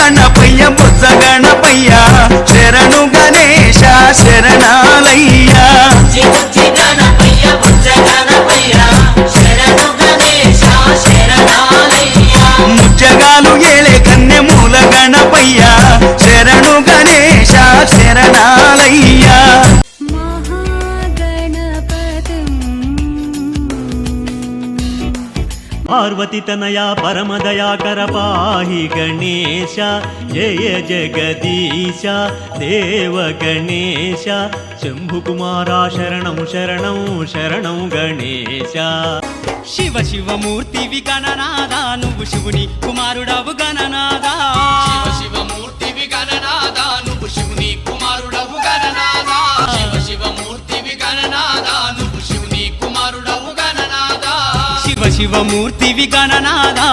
గణపయ్య బుజ్జ గణపయ్య శరణు గణేశ శరణాలయ్య ముచ్చగాలు ఏలే కన్నె మూల గణపయ్య శరణు గణేశ శరణాలయ్య पार्वती तनया परमदयाकर पाहि गणेश जय जगदीश देव गणेश शंभुकुमारा शरणं शरणं शरणं गणेश शिव शिव मूर्ति विगणनादा नुव्वु शिवुनि कुमारुडवु गणनादा शिव शिव मूर्ति विगणनादा नुव्वु शिवुनि कुमारुडवु गणनादा शिव शिव मूर्ति विगणनादा नुव्वु शिवुनि कुमारुडवु गणनादा शिव शिव मूर्ति विगणनादा